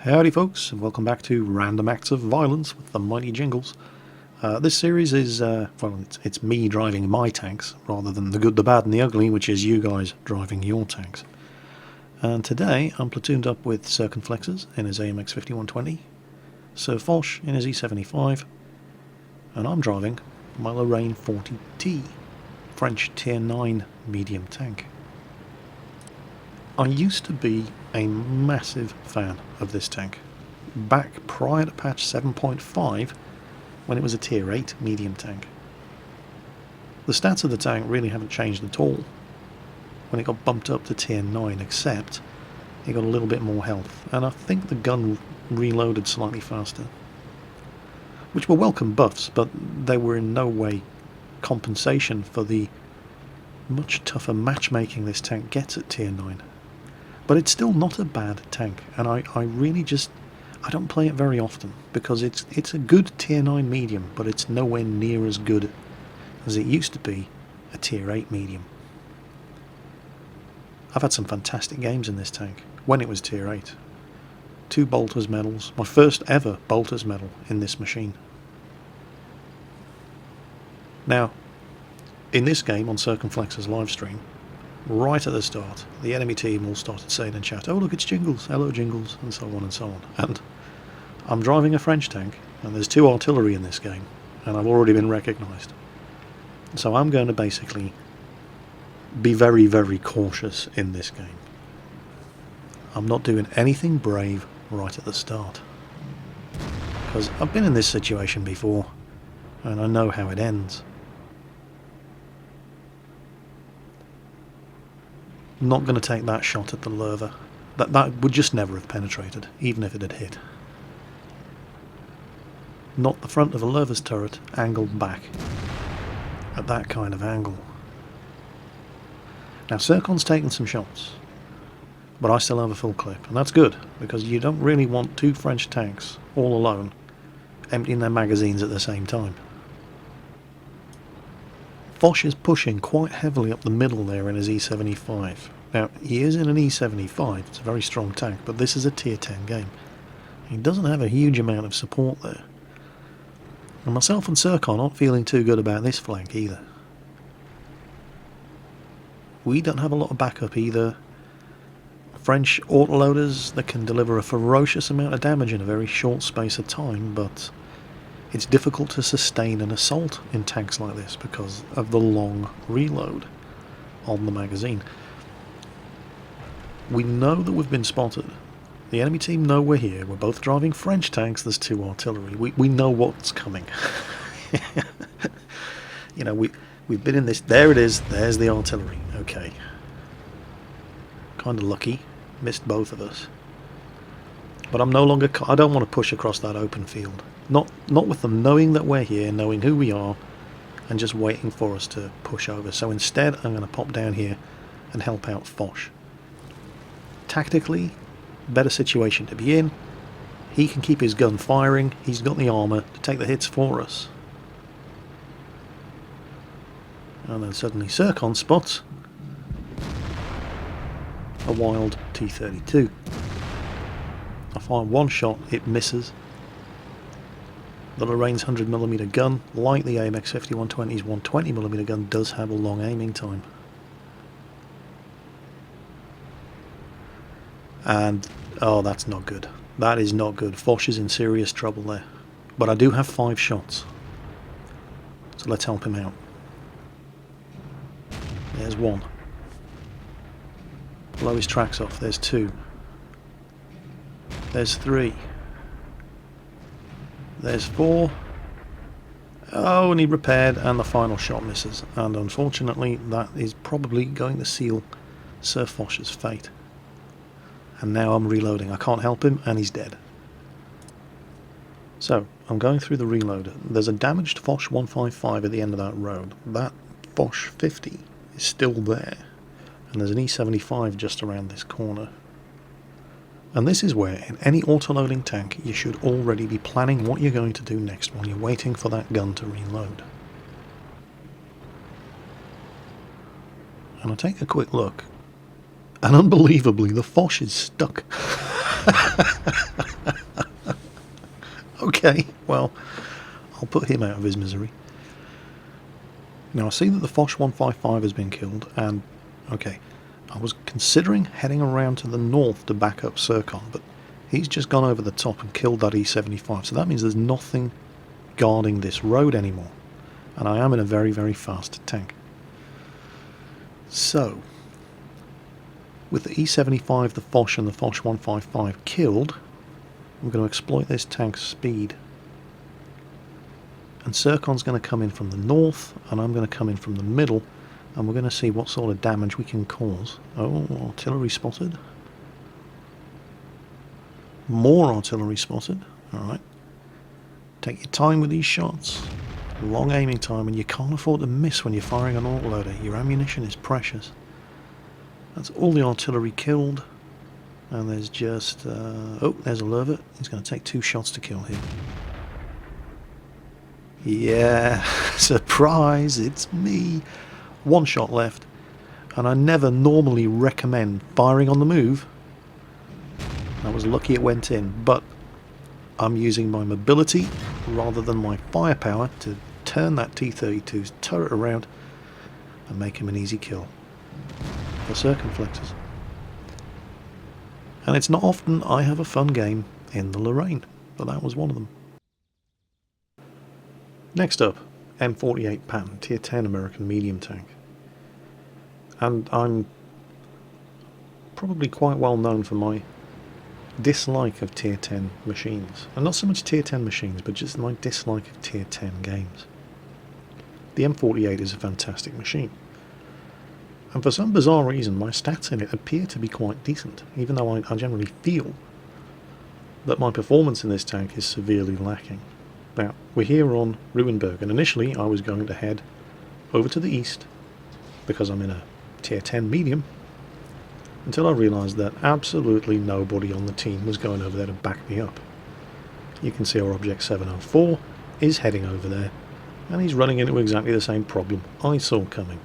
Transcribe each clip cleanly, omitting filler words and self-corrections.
Howdy folks, and welcome back to Random Acts of Violence with the mighty Jingles. This series is, it's me driving my tanks, rather than the good, the bad and the ugly, which is you guys driving your tanks. And today I'm platooned up with Circumflexes in his AMX 5120, Sir Foch in his E75, and I'm driving my Lorraine 40T, French Tier 9 medium tank. I used to be a massive fan of this tank, back prior to patch 7.5 when it was a tier 8 medium tank. The stats of the tank really haven't changed at all when it got bumped up to tier 9, except it got a little bit more health, and I think the gun reloaded slightly faster, which were welcome buffs, but they were in no way compensation for the much tougher matchmaking this tank gets at tier 9. But it's still not a bad tank, and I really just, I don't play it very often, because it's a good tier 9 medium, but it's nowhere near as good as it used to be a tier 8 medium. I've had some fantastic games in this tank, when it was tier 8. 2 Bolter's medals, my first ever Bolter's medal in this machine. Now, in this game on Circumflex's livestream, right at the start, the enemy team all started saying in chat, "Oh look, it's Jingles, hello Jingles," and so on and so on. And I'm driving a French tank, and there's 2 artillery in this game, and I've already been recognised. So I'm going to basically be very, very cautious in this game. I'm not doing anything brave right at the start, because I've been in this situation before, and I know how it ends. Not going to take that shot at the lurver. That would just never have penetrated, even if it had hit. Not the front of a lurver's turret angled back at that kind of angle. Now Circon's taken some shots, but I still have a full clip, and that's good, because you don't really want 2 French tanks all alone emptying their magazines at the same time. Foch is pushing quite heavily up the middle there in his E75. Now, he is in an E75, it's a very strong tank, but this is a tier 10 game. He doesn't have a huge amount of support there. And myself and Circon aren't feeling too good about this flank either. We don't have a lot of backup either. French autoloaders that can deliver a ferocious amount of damage in a very short space of time, but it's difficult to sustain an assault in tanks like this because of the long reload on the magazine. We know that we've been spotted. The enemy team know we're here. We're both driving French tanks. There's 2 artillery. We know what's coming. You know, we've been in this. There it is. There's the artillery. Okay. Kind of lucky. Missed both of us. But I'm no longer. I don't want to push across that open field. Not with them knowing that we're here, knowing who we are, and just waiting for us to push over. So instead, I'm going to pop down here and help out Foch. Tactically, better situation to be in. He can keep his gun firing. He's got the armour to take the hits for us. And then suddenly Circon spots a wild T-32. I fire 1 shot, it misses. The Lorraine's 100mm gun, like the AMX 5120's 120mm gun, does have a long aiming time. And, oh, that's not good. That is not good. Foch is in serious trouble there. But I do have 5 shots. So let's help him out. There's 1. Blow his tracks off. There's 2. There's 3. There's 4. Oh, and he repaired, and the final shot misses. And unfortunately, that is probably going to seal Sir Foch's fate. And now I'm reloading. I can't help him, and he's dead. So, I'm going through the reload. There's a damaged Foch 155 at the end of that road. That Foch 50 is still there. And there's an E75 just around this corner. And this is where, in any autoloading tank, you should already be planning what you're going to do next while you're waiting for that gun to reload. And I take a quick look, and unbelievably, the Foch is stuck. Okay, well, I'll put him out of his misery. Now I see that the Foch 155 has been killed, and okay, I was considering heading around to the north to back up Sircon, but he's just gone over the top and killed that E75, so that means there's nothing guarding this road anymore, and I am in a very, very fast tank. So, with the E75, the Foch and the Foch 155 killed, I'm going to exploit this tank's speed. And Sircon's going to come in from the north, and I'm going to come in from the middle, and we're going to see what sort of damage we can cause. Oh, artillery spotted. More artillery spotted. Alright. Take your time with these shots. Long aiming time, and you can't afford to miss when you're firing an autoloader. Your ammunition is precious. That's all the artillery killed. And there's just... oh, there's a Lurvet. He's going to take 2 shots to kill him. Yeah, surprise, it's me. 1 shot left. And I never normally recommend firing on the move. I was lucky it went in, but I'm using my mobility rather than my firepower to turn that T-32's turret around and make him an easy kill for circumflexes. And it's not often I have a fun game in the Lorraine, but that was one of them. Next up, M48 Patton, Tier 10 American medium tank. And I'm probably quite well known for my dislike of Tier 10 machines. And not so much Tier 10 machines, but just my dislike of Tier 10 games. The M48 is a fantastic machine. And for some bizarre reason, my stats in it appear to be quite decent, even though I generally feel that my performance in this tank is severely lacking. Now, we're here on Ruinberg, and initially I was going to head over to the east, because I'm in a Tier 10 medium, until I realised that absolutely nobody on the team was going over there to back me up. You can see our Object 704 is heading over there, and he's running into exactly the same problem I saw coming.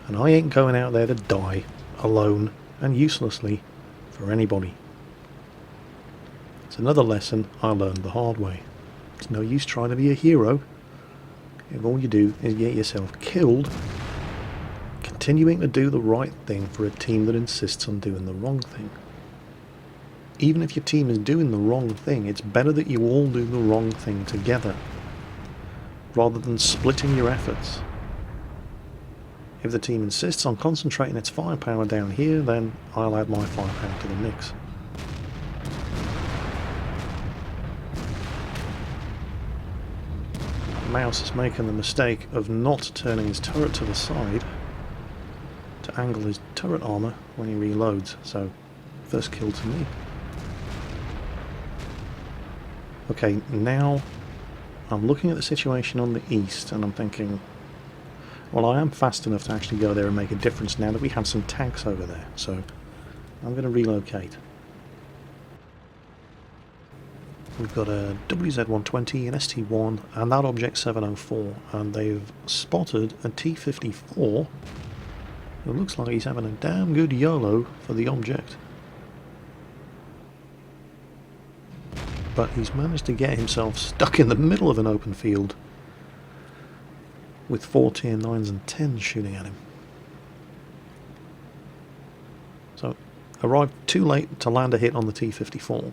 And I ain't going out there to die, alone and uselessly, for anybody. It's another lesson I learned the hard way. It's no use trying to be a hero if all you do is get yourself killed, continuing to do the right thing for a team that insists on doing the wrong thing. Even if your team is doing the wrong thing, it's better that you all do the wrong thing together, rather than splitting your efforts. If the team insists on concentrating its firepower down here, then I'll add my firepower to the mix. Mouse is making the mistake of not turning his turret to the side to angle his turret armor when he reloads, so first kill to me. Okay, now I'm looking at the situation on the east and I'm thinking, well, I am fast enough to actually go there and make a difference now that we have some tanks over there, so I'm going to relocate. We've got a WZ-120, an ST-1, and that Object 704, and they've spotted a T-54. It looks like he's having a damn good YOLO for the object. But he's managed to get himself stuck in the middle of an open field with 4 Tier 9s and 10s shooting at him. So, arrived too late to land a hit on the T-54.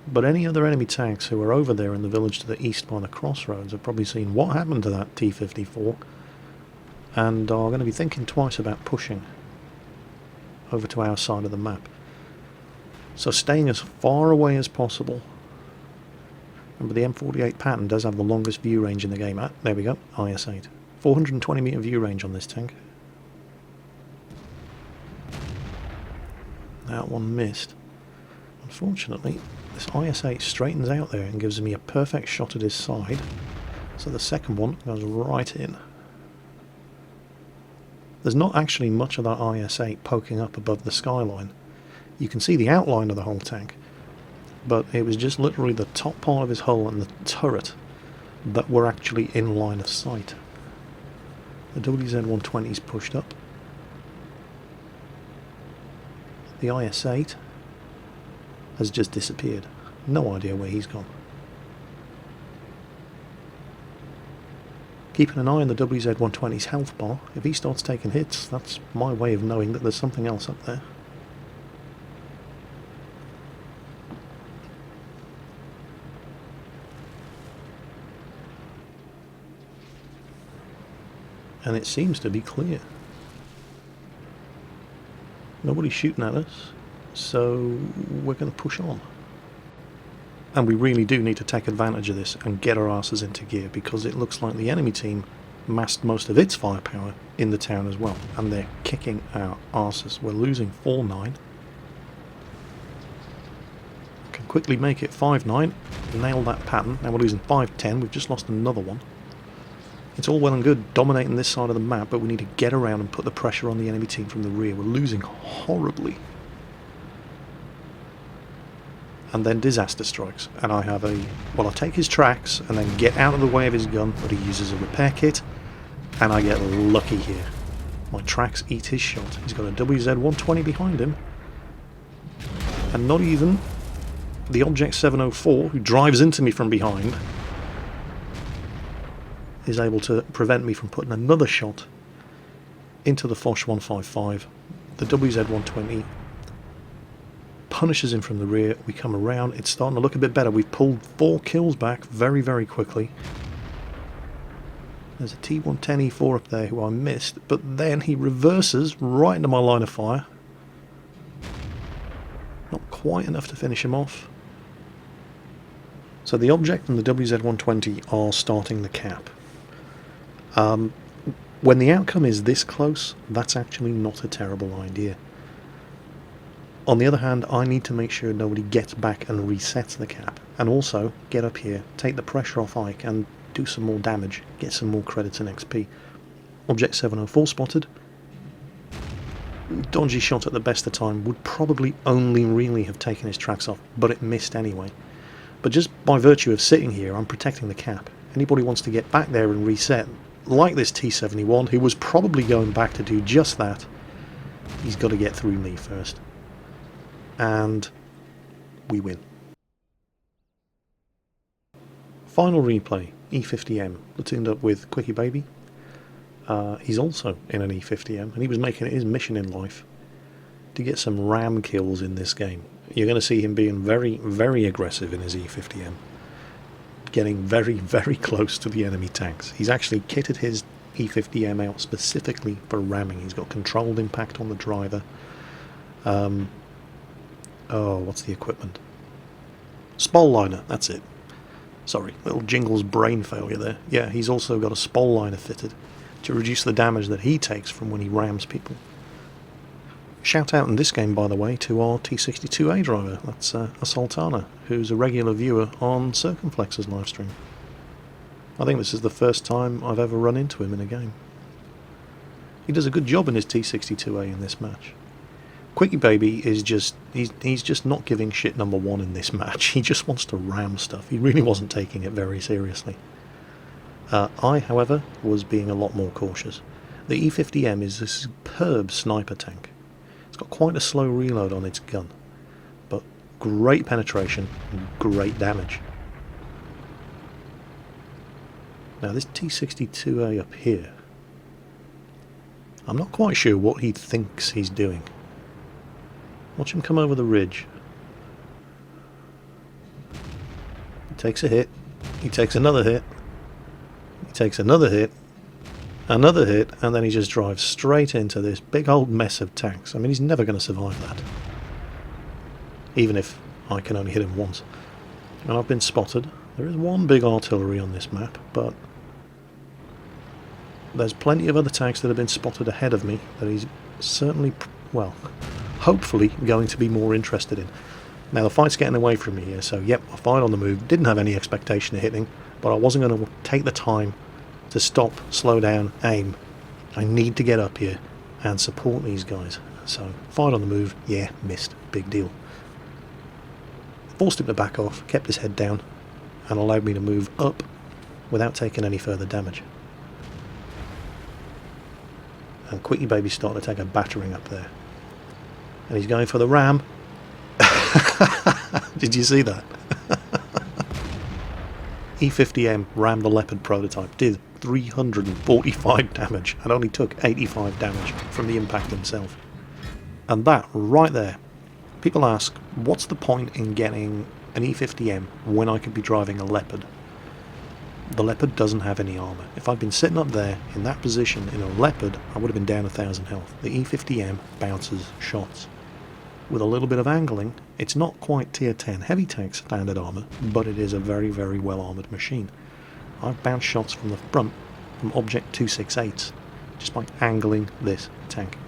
But any other enemy tanks who are over there in the village to the east by the crossroads have probably seen what happened to that T-54 and are going to be thinking twice about pushing over to our side of the map. So staying as far away as possible. Remember, the M48 Patton does have the longest view range in the game. There we go, IS-8. 420 meter view range on this tank. That one missed. Unfortunately, this IS-8 straightens out there and gives me a perfect shot at his side, so the second one goes right in. There's not actually much of that IS-8 poking up above the skyline. You can see the outline of the whole tank, but it was just literally the top part of his hull and the turret that were actually in line of sight. The WZ-120's pushed up. The IS-8 has just disappeared. No idea where he's gone. Keeping an eye on the WZ-120's health bar. If he starts taking hits, that's my way of knowing that there's something else up there. And it seems to be clear. Nobody's shooting at us, so we're going to push on. And we really do need to take advantage of this and get our asses into gear, because it looks like the enemy team massed most of its firepower in the town as well, and they're kicking our asses. We're losing 4-9. Can quickly make it 5-9, nail that pattern. Now we're losing 5-10, we've just lost another one. It's all well and good dominating this side of the map, but we need to get around and put the pressure on the enemy team from the rear. We're losing horribly. And then disaster strikes, and I have a... well, I take his tracks and then get out of the way of his gun, but he uses a repair kit, and I get lucky here. My tracks eat his shot. He's got a WZ-120 behind him, and not even the Object 704, who drives into me from behind, is able to prevent me from putting another shot into the Foch 155. The WZ-120 punishes him from the rear. We come around. It's starting to look a bit better. We've pulled 4 kills back very, very quickly. There's a T110E4 up there who I missed, but then he reverses right into my line of fire. Not quite enough to finish him off. So the Object and the WZ-120 are starting the cap. When the outcome is this close, that's actually not a terrible idea. On the other hand, I need to make sure nobody gets back and resets the cap, and also get up here, take the pressure off Ike and do some more damage, get some more credits and XP. Object 704 spotted. Dodgy shot at the best of time, would probably only really have taken his tracks off, but it missed anyway. But just by virtue of sitting here, I'm protecting the cap. Anybody wants to get back there and reset, like this T71, who was probably going back to do just that, he's got to get through me first. And we win. Final replay, E50M, platooned up with Quickie Baby. He's also in an E50M, and he was making it his mission in life to get some RAM kills in this game. You're going to see him being very, very aggressive in his E50M. Getting very, very close to the enemy tanks. He's actually kitted his E50M out specifically for ramming. He's got controlled impact on the driver. Oh, what's the equipment? Spole liner, that's it. Sorry, little Jingles brain failure there. Yeah, he's also got a spole liner fitted to reduce the damage that he takes from when he rams people. Shout out in this game, by the way, to our T62A driver. That's a Sultana, who's a regular viewer on Circumflex's livestream. I think this is the first time I've ever run into him in a game. He does a good job in his T62A in this match. Quickie Baby is just... he's just not giving shit number one in this match. He just wants to ram stuff. He really wasn't taking it very seriously. I, however, was being a lot more cautious. The E50M is a superb sniper tank. It's got quite a slow reload on its gun, but great penetration and great damage. Now this T62A up here, I'm not quite sure what he thinks he's doing. Watch him come over the ridge. He takes a hit, he takes another hit, he takes another hit, another hit, and then he just drives straight into this big old mess of tanks. I mean, he's never going to survive that. Even if I can only hit him once. And I've been spotted. There is one big artillery on this map, but there's plenty of other tanks that have been spotted ahead of me that he's certainly, well, hopefully going to be more interested in. Now the fight's getting away from me here, so yep, I fired on the move. Didn't have any expectation of hitting, but I wasn't going to take the time to stop, slow down, aim. I need to get up here and support these guys. So, fired on the move, yeah, missed, big deal. Forced him to back off, kept his head down, and allowed me to move up without taking any further damage. And Quickie Baby's starting to take a battering up there. And he's going for the ram. Did you see that? E50M rammed the Leopard prototype, did 345 damage, and only took 85 damage from the impact himself. And that, right there, people ask, what's the point in getting an E50M when I could be driving a Leopard? The Leopard doesn't have any armour. If I'd been sitting up there in that position in a Leopard, I would have been down 1000 health. The E50M bounces shots. With a little bit of angling, it's not quite tier 10 heavy tank standard armour, but it is a very, very well armoured machine. I've bounced shots from the front from Object 268s just by angling this tank.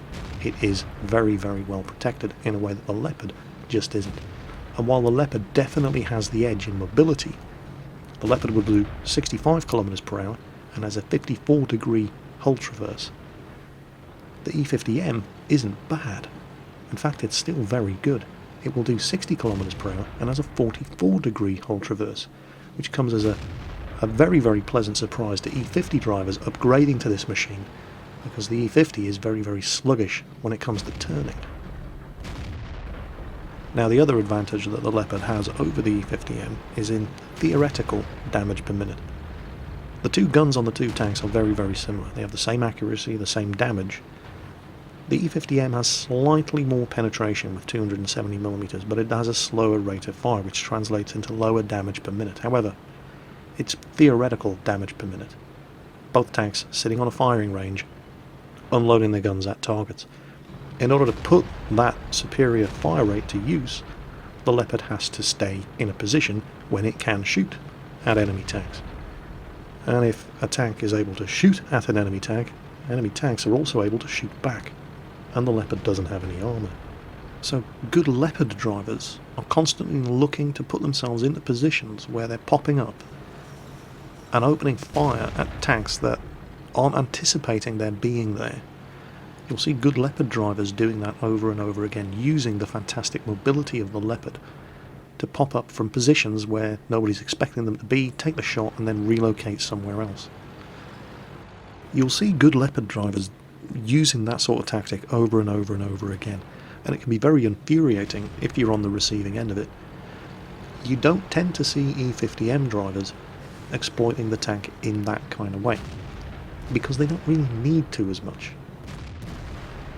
It is very, very well protected in a way that the Leopard just isn't. And while the Leopard definitely has the edge in mobility, the Leopard will do 65 km per hour and has a 54-degree hull traverse. The E50M isn't bad. In fact, it's still very good. It will do 60 km per hour and has a 44-degree hull traverse, which comes as a very, very pleasant surprise to E50 drivers upgrading to this machine, because the E50 is very, very sluggish when it comes to turning. Now, the other advantage that the Leopard has over the E50M is in theoretical damage per minute. The two guns on the two tanks are very, very similar. They have the same accuracy, the same damage. The E50M has slightly more penetration with 270mm, but it has a slower rate of fire, which translates into lower damage per minute. However, it's theoretical damage per minute. Both tanks sitting on a firing range, unloading their guns at targets. In order to put that superior fire rate to use, the Leopard has to stay in a position when it can shoot at enemy tanks. And if a tank is able to shoot at an enemy tanks are also able to shoot back. And the Leopard doesn't have any armour. So good Leopard drivers are constantly looking to put themselves into positions where they're popping up and opening fire at tanks that aren't anticipating their being there. You'll see good Leopard drivers doing that over and over again, using the fantastic mobility of the Leopard to pop up from positions where nobody's expecting them to be, take the shot and then relocate somewhere else. You'll see good Leopard drivers using that sort of tactic over and over and over again, and it can be very infuriating if you're on the receiving end of it. You don't tend to see E50M drivers exploiting the tank in that kind of way, because they don't really need to as much.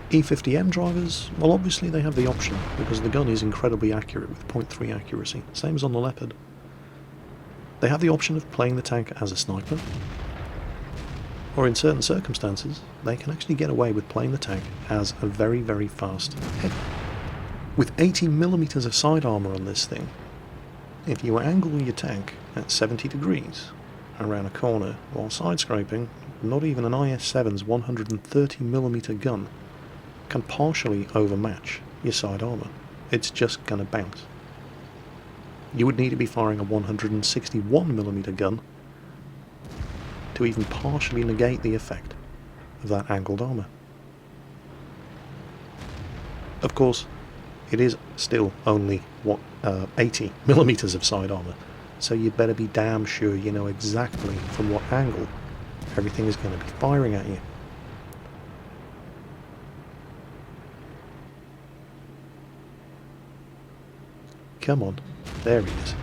E50M drivers, well, obviously they have the option, because the gun is incredibly accurate with 0.3 accuracy, same as on the Leopard. They have the option of playing the tank as a sniper, or in certain circumstances, they can actually get away with playing the tank as a very, very fast heavy. With 80mm of side armour on this thing, if you angle your tank at 70 degrees around a corner while side scraping, not even an IS-7's 130mm gun can partially overmatch your side armour. It's just going to bounce. You would need to be firing a 161mm gun to even partially negate the effect of that angled armour. Of course, it is still only 80mm of side armour, so you'd better be damn sure you know exactly from what angle everything is going to be firing at you. Come on, there he is.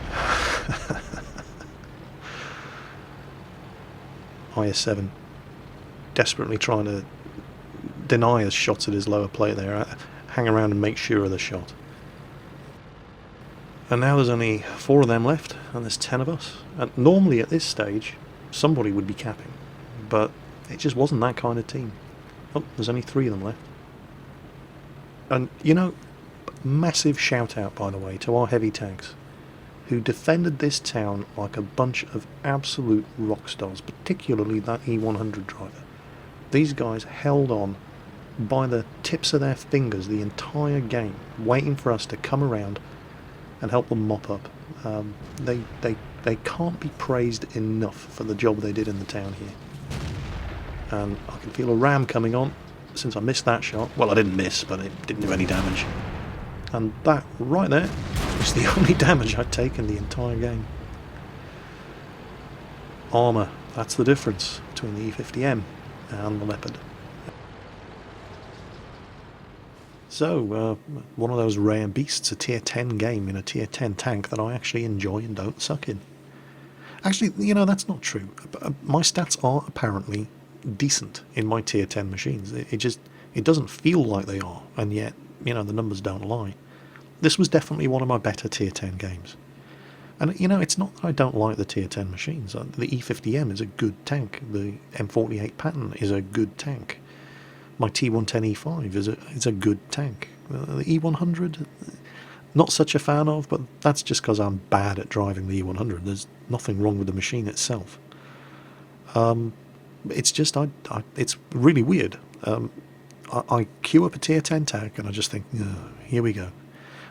IS-7 desperately trying to deny us shots at his lower plate there, hang around and make sure of the shot. And now there's only 4 of them left, and there's 10 of us. And normally at this stage, somebody would be capping, but it just wasn't that kind of team. Oh, there's only 3 of them left. And, you know, massive shout out, by the way, to our heavy tanks, who defended this town like a bunch of absolute rock stars, particularly that E100 driver. These guys held on by the tips of their fingers the entire game, waiting for us to come around and help them mop up. They can't be praised enough for the job they did in the town here. And I can feel a ram coming on, since I missed that shot. Well, I didn't miss, but it didn't do any damage. And that right there is the only damage I'd taken the entire game. Armour, that's the difference between the E50M and the Leopard. So, one of those rare beasts, a tier 10 game in a tier 10 tank that I actually enjoy and don't suck in. Actually, that's not true. My stats are apparently decent in my tier 10 machines. It doesn't feel like they are, and yet, the numbers don't lie. This was definitely one of my better tier 10 games. And, it's not that I don't like the tier 10 machines. The E50M is a good tank. The M48 Patton is a good tank. My T110E5 is a good tank. The E100, not such a fan of, but that's just because I'm bad at driving the E100. There's nothing wrong with the machine itself. It's just, it's really weird. I queue up a tier 10 tank and I just think, here we go.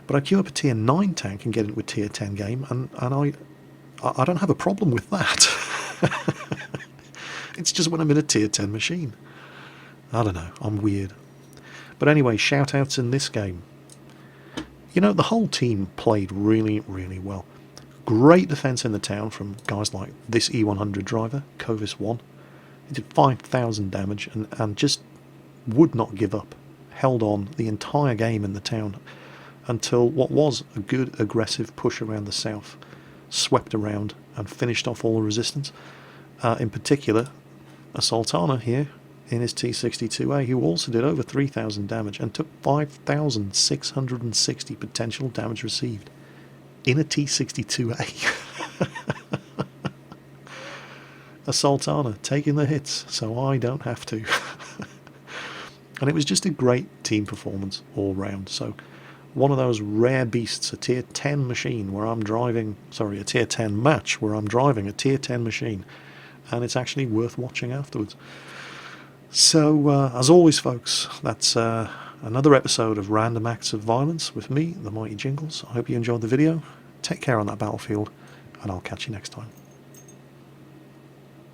But I queue up a tier 9 tank and get into a tier 10 game, and I don't have a problem with that. It's just when I'm in a tier 10 machine. I don't know, I'm weird. But anyway, shout-outs in this game. The whole team played really, really well. Great defense in the town from guys like this E100 driver, Covis1. He did 5,000 damage and just would not give up. Held on the entire game in the town until what was a good aggressive push around the south swept around and finished off all the resistance. In particular, a Sultana here in his T62A, who also did over 3,000 damage and took 5,660 potential damage received in a T62A. A Sultana taking the hits, so I don't have to. And it was just a great team performance all round. So one of those rare beasts, a tier 10 machine where I'm driving, a tier 10 match where I'm driving a tier 10 machine, and it's actually worth watching afterwards. So, as always, folks, that's another episode of Random Acts of Violence with me, the Mighty Jingles. I hope you enjoyed the video. Take care on that battlefield, and I'll catch you next time.